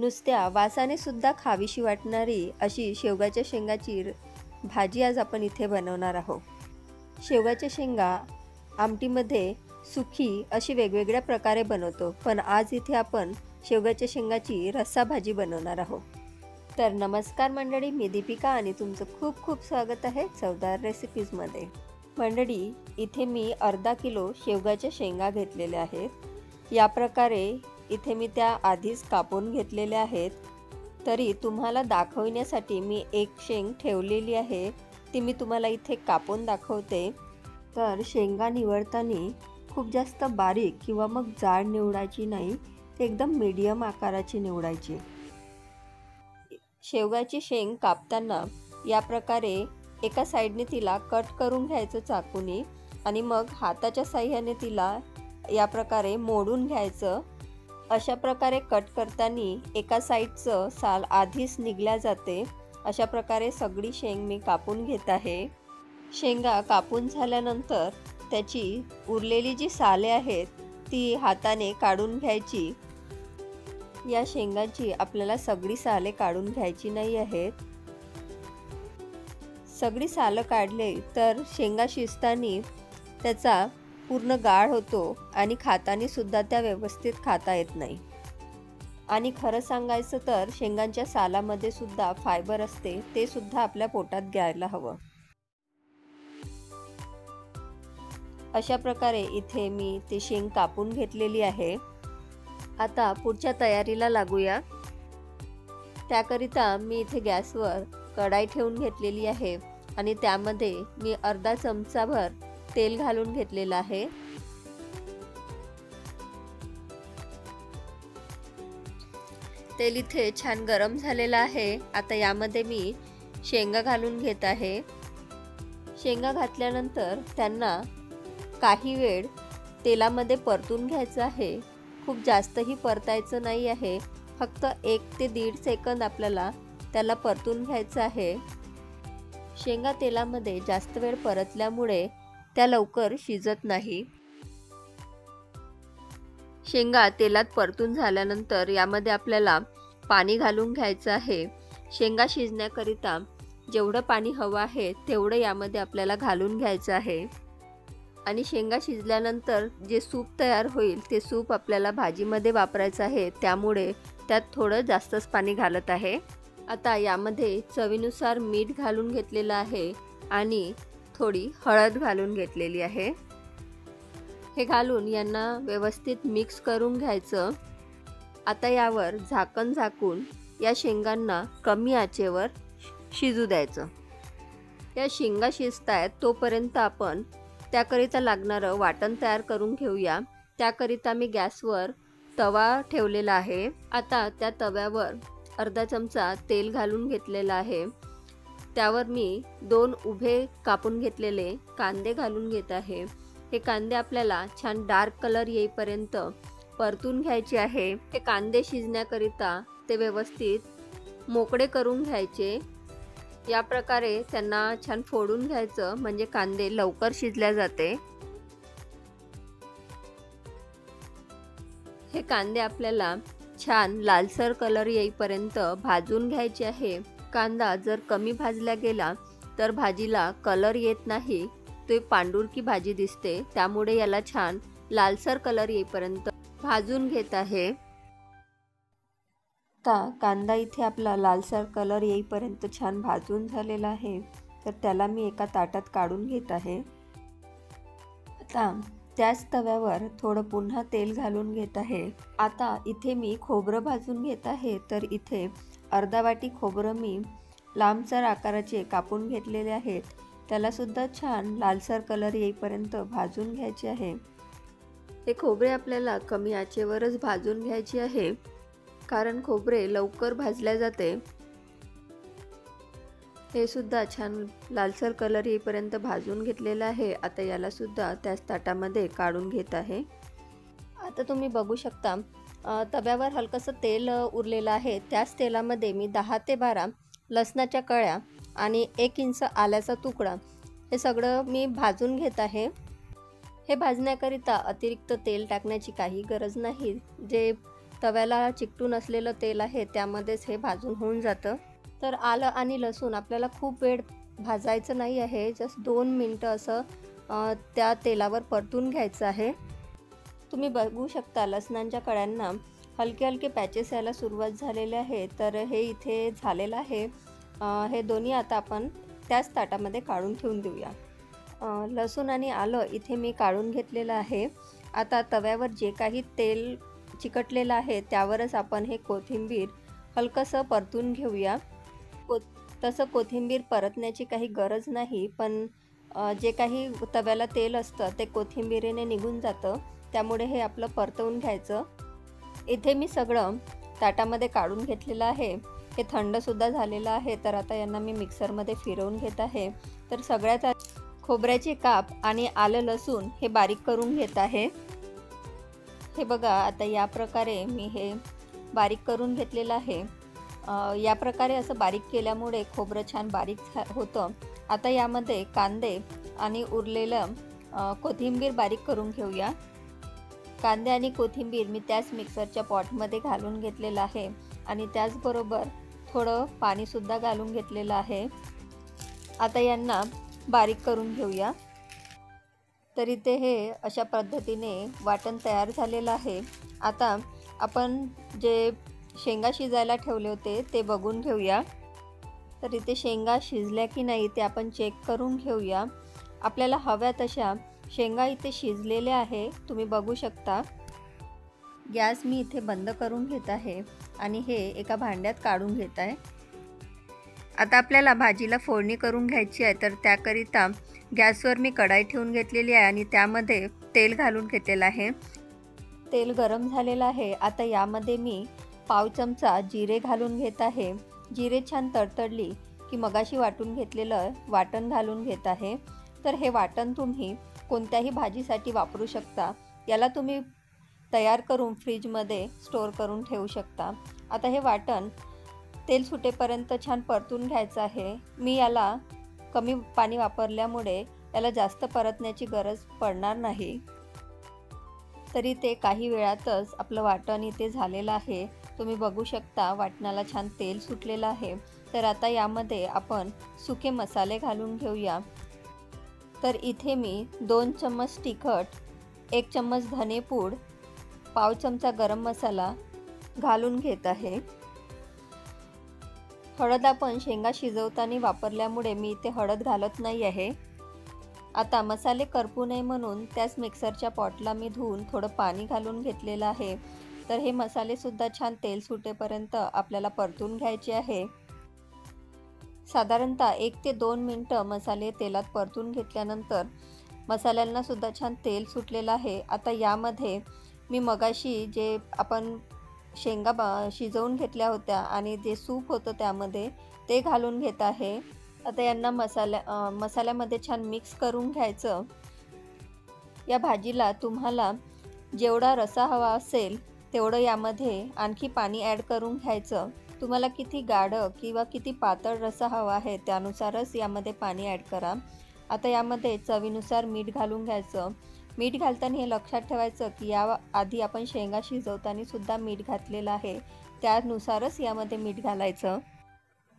नुसत्या वासाने सुद्धा खावीशी वाटणारी अशी शेवगाच्या शेंगाची भाजी आज आपण इथे बनवणार आहोत. शेवगाच्या शेंगा आमटीमध्ये सुकी अशी वेगवेगळ्या प्रकारे बनवतो, पण आज इथे आपण शेवगाच्या शेंगाची रस्सा भाजी बनवणार आहोत. तर नमस्कार मंडळी, मी दीपिका आणि तुमचं खूप खूप स्वागत आहे चवदार रेसिपीजमध्ये. मंडळी, इथे मी अर्धा किलो शेवगाच्या शेंगा घेतलेल्या आहेत. या प्रकारे इथे मी त्या आधीच कापून घेतलेल्या आहेत. तरी तुम्हाला दाखवण्यासाठी मी एक शेंग ठेवलेली आहे, ती मी तुम्हाला इथे कापून दाखवते. तर शेंगा निवडताना खूप जास्त बारीक किंवा मग जाड निवडायची नाही, एकदम मीडियम आकाराची निवडायची. शेवगाची शेंग कापताना या प्रकारे एका साईडने तिला कट करून घ्यायचं चाकूने आणि मग हाताच्या साह्याने तिला या प्रकारे मोडून घ्यायचं. अशा प्रकारे कट करताना एका साईडचं साल आधीच निघल्या जाते. अशा प्रकारे सगळी शेंग मी कापून घेत आहे. शेंगा कापून झाल्यानंतर त्याची उरलेली जी साले आहेत ती हाताने काढून घ्यायची. या शेंगाची आपल्याला सगळी साले काढून घ्यायची नाही आहेत. सगळी सालं काढले तर शेंगा शिजताना त्याचा पूर्ण गाळ होतो आणि खाताना सुद्धा त्या व्यवस्थित खाता येत नाही. आणि खरं सांगायचं तर शेंगांच्या सालामध्ये सुद्धा फायबर असते, ते सुद्धा आपल्या पोटात घ्यायला हवं. अशा प्रकारे इथे मी ती शेंग कापून घेतलेली आहे. आता पुढच्या तयारीला लागूया. त्याकरिता मी इथे गॅसवर कढाई ठेवून घेतलेली आहे आणि त्यामध्ये मी अर्धा चमचाभर तेल घालून घेतलेलं आहे. तेल इथे छान गरम झालेलं आहे. आता यामध्ये मी शेंगा घालून घेत आहे. शेंगा घातल्यानंतर त्यांना काही वेळ तेलामध्ये परतून घ्यायचं आहे. खूप जास्तही परतायचं नाही आहे, फक्त 1 ते 1.5 सेकंद आपल्याला त्याला परतून घ्यायचं आहे. शेंगा तेलामध्ये जास्त वेळ परतल्यामुळे त्या लवकर शिजत नाही. शेंगा तेलात परतून झाल्यानंतर यामध्ये आपल्याला पाणी घालून घ्यायचं आहे. शेंगा शिजण्याकरिता जेवढं पाणी हवं आहे तेवढं यामध्ये आपल्याला घालून घ्यायचं आहे. आणि शेंगा शिजल्यानंतर जे सूप तयार होईल ते सूप आपल्याला भाजीमध्ये वापरायचं आहे, त्यामुळे त्यात थोडं जास्तच पाणी घालत आहे. आता यामध्ये चवीनुसार मीठ घालून घेतलेलं आहे आणि थोडी हळद घालून घेतलेली आहे. हे घालून यांना व्यवस्थित मिक्स करून घ्यायचं. आता यावर झाकण झाकून या शेंगांना कमी आचेवर शिजू द्यायचं. या शेंगा शिजतायत तोपर्यंत आपण त्याकरिता लागणारं वाटण तयार करून घेऊया. त्याकरिता मी गॅसवर तवा ठेवलेला आहे. आता त्या तव्यावर अर्धा चमचा तेल घालून घेतलेला आहे. त्यावर मी 2 उभे कापून घेतलेले कांदे घालून घेत आहे. हे कांदे आपल्याला छान डार्क कलर येईपर्यंत परतून घ्यायचे आहे. हे कांदे शिजण्याकरिता ते व्यवस्थित मोकळे करून घ्यायचे. या प्रकारे त्यांना छान फोडून घ्यायचं, म्हणजे कांदे लवकर शिजल्या जाते. हे कांदे आपल्याला छान लालसर कलर येईपर्यंत भाजून घ्यायचे आहे. कांदा जर कमी भाजला गेला तर भाजीला कलर येत नाही, तो पांढुरकी भाजी दिसते. त्यामुळे याला छान लालसर कलर येईपर्यंत भाजून घेत आहे. आता कांदा इथे आपला लालसर कलर येईपर्यंत छान भाजून झालेला आहे, तर त्याला मी एका ताटात काढून घेत आहे. आता त्याच तव्यावर थोडं पुन्हा तेल घालून घेत आहे. आता इथे मी खोबरं भाजून घेत आहे. तर इथे अर्धा वाटी खोबरं मी लांबसर आकाराचे कापून घेतलेले आहेत. त्याला सुद्धा छान लालसर कलर येईपर्यंत भाजून घ्यायचे आहे. हे खोबरे आपल्याला कमी आचेवरच भाजून घ्यायचे आहे, कारण खोबरे लवकर भाजले जाते. हे सुद्धा छान लालसर कलर येईपर्यंत भाजून घेतलेलं आहे. आता याला सुद्धा त्याच ताटामध्ये काढून घेत आहे. आता तुम्ही बघू शकता तव्यावर हलकंसं तेल उरलेलं आहे. त्याच तेलामध्ये मी 10 ते 12 लसणाच्या कळ्या आणि 1 इंच आल्याचा तुकडा हे सगळं मी भाजून घेत आहे. हे भाजण्याकरिता अतिरिक्त तेल टाकण्याची काही गरज नाही. जे तव्याला चिकटून असलेलं तेल आहे त्यामध्येच हे भाजून होऊन जातं. तर आलं आणि लसूण आपल्याला खूप वेळ भाजायचं नाही आहे, जस्ट 2 मिनटं असं त्या तेलावर परतून घ्यायचं आहे. तुम्ही बघू शकता लसणाच्या कळ्यांना हलके हलके पॅचेस यायला सुरुवात झालेले आहे. तर हे इथे झालेलं आहे. हे दोन्ही आता आपण त्याच ताटामध्ये काढून ठेवून देऊया. लसूण आणि आलं इथे मी काढून घेतलेलं आहे. आता तव्यावर जे काही तेल चिकटलेलं आहे त्यावरच आपण हे कोथिंबीर हलकंसं परतून घेऊया. तसं कोथिंबीर परतण्याची काही गरज नाही, पण जे काही तव्याला तेल असतं ते कोथिंबीरीने निघून जातं, त्यामुळे हे आपलं परतवून घ्यायचं. इथे मी सगळं ताटामध्ये काढून घेतलेलं आहे. हे थंडसुद्धा झालेलं आहे. तर आता यांना मी मिक्सरमध्ये फिरवून घेत आहे. तर सगळ्यात खोबऱ्याचे काप आणि आलं लसूण हे बारीक करून घेत आहे. हे बघा, आता या प्रकारे मी हे बारीक करून घेतलेलं आहे. या प्रकारे असं बारीक केल्यामुळे खोबरं छान बारीक होतं. आता यामध्ये कांदे आणि उरलेलं कोथिंबीर बारीक करून घेऊया. कांदे आणि कोथिंबीर मी त्याच मिक्सरच्या पॉटमध्ये घालून घेतलेलं आहे आणि त्याचबरोबर थोडं पाणीसुद्धा घालून घेतलेलं आहे. आता यांना बारीक करून घेऊया. तर इथे हे अशा पद्धतीने वाटण तयार झालेलं आहे. आता आपण जे शेंगा शिजायला ठेवले होते ते बघून घेऊया. तर इथे शेंगा शिजल्या की नाही ते आपण चेक करून घेऊया. आपल्याला हव्या तशा शेंगा इथे शिजलेल्या आहे, तुम्ही बघू शकता. गॅस मी इथे बंद करून घेत आहे आणि हे एका भांड्यात काढून घेत आहे. आता आपल्याला भाजीला फोडणी करून घ्यायची आहे. तर त्याकरिता गॅसवर मी कढाई ठेवून घेतलेली आहे आणि त्यामध्ये तेल घालून घेतलेलं आहे. तेल गरम झालेलं आहे. आता यामध्ये मी पाव चमचा जिरे घालून घेत आहे. जिरे छान तडतडली की मगाशी वाटून घेतलेलं वाटण घालून घेत आहे. तर हे वाटण तुम्ही कोणत्याही भाजीसाठी वापरू शकता. याला तुम्ही तयार करून फ्रीजमध्ये स्टोअर करून ठेवू शकता. आता हे वाटण तेल सुटेपर्यंत छान परतून घ्यायचं आहे. मी याला कमी पाणी वापरल्यामुळे याला जास्त परतण्याची गरज पडणार नाही. तरी ते काही वेळातच आपलं वाटण इथे झालेलं आहे. तुम्ही बघू शकता वाटणाला छान तेल सुटलेलं आहे. तर आता यामध्ये आपण सुके मसाले घालून घेऊया. तर इथे मी 2 चम्मच तिखट, 1 चम्मच धनेपूड, पाव चमचा गरम मसाला घालून घेत आहे. हळद आपण शेंगा शिजवताना वापरल्यामुळे मी इथे हळद घालत नाही आहे. आता मसाले करपू नये म्हणून त्याच मिक्सरच्या पॉटला मी धुवून थोडं पाणी घालून घेतलेलं आहे. तर हे मसालेसुद्धा छान तेल सुटेपर्यंत आपल्याला परतून घ्यायचे आहे. साधारणतः 1 ते 2 मिनटं मसाले तेलात परतून घेतल्यानंतर मसाल्यांना सुद्धा छान तेल सुटलेलं आहे. आता यामध्ये मी मगाशी जे आपण शेंगा शिजवून घेतल्या होत्या आणि जे सूप होतं त्यामध्ये ते घालून घेत आहे. आता यांना मसाल्यामध्ये छान मिक्स करून घ्यायचं. या भाजीला तुम्हाला जेवढा रस्सा हवा असेल तेवढं यामध्ये आणखी पाणी ॲड करून घ्यायचं. तुम्हाला किती गाढ किंवा किती पातळ रस्सा हवा आहे त्यानुसारच यामध्ये पाणी ॲड करा. आता यामध्ये चवीनुसार मीठ घालून घ्यायचं. मीठ घालताना हे लक्षात ठेवायचं की या आधी आपण शेंगा शिजवताना सुद्धा मीठ घातलेलं आहे, त्यानुसारच यामध्ये मीठ घालायचं.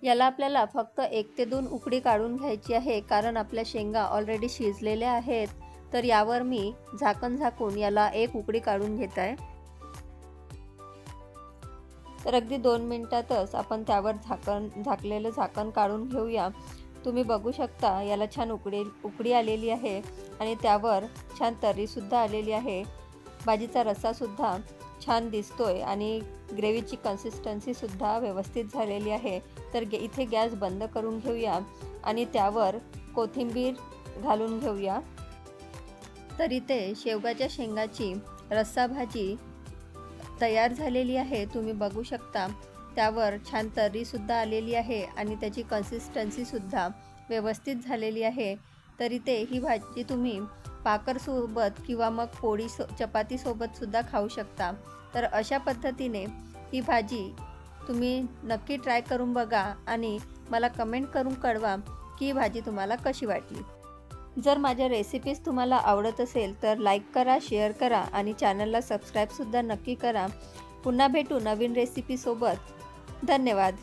याला आपल्याला फक्त 1 ते 2 उकडी काढून घ्यायची आहे, कारण आपल्या शेंगा ऑलरेडी शिजलेल्या आहेत. तर यावर मी झाकण झाकून याला 1 उकडी काढून घेत आहे. तर अगदी 2 मिनिटातच आपण त्यावर झाकलेलं झाकण काढून घेऊया. तुम्ही बघू शकता याला छान उकडी आलेली आहे आणि त्यावर छान तर्रीसुद्धा आलेली आहे. भाजीचा रस्सासुद्धा छान दिसतोय आणि ग्रेव्हीची कन्सिस्टन्सीसुद्धा व्यवस्थित झालेली आहे. तर इथे गॅस बंद करून घेऊया आणि त्यावर कोथिंबीर घालून घेऊया. तर इथे शेवगाच्या शेंगाची रस्सा भाजी तयार झालेली आहे. तुम्ही बघू शकता त्यावर छान तर्रीसुद्धा आलेली आहे आणि त्याची कन्सिस्टन्सीसुद्धा व्यवस्थित झालेली आहे. तर इथे ही भाजी तुम्ही भाकरसोबत किंवा मग चपातीसोबतसुद्धा खाऊ शकता. तर अशा पद्धतीने ही भाजी तुम्ही नक्की ट्राय करून बघा आणि मला कमेंट करून कळवा की ही भाजी तुम्हाला कशी वाटली. जर माझ्या रेसिपीज तुम्हाला आवडत असेल तर लाईक करा, शेअर करा आणि चॅनलला सबस्क्राईबसुद्धा नक्की करा. पुन्हा भेटू नवीन रेसिपीसोबत. धन्यवाद.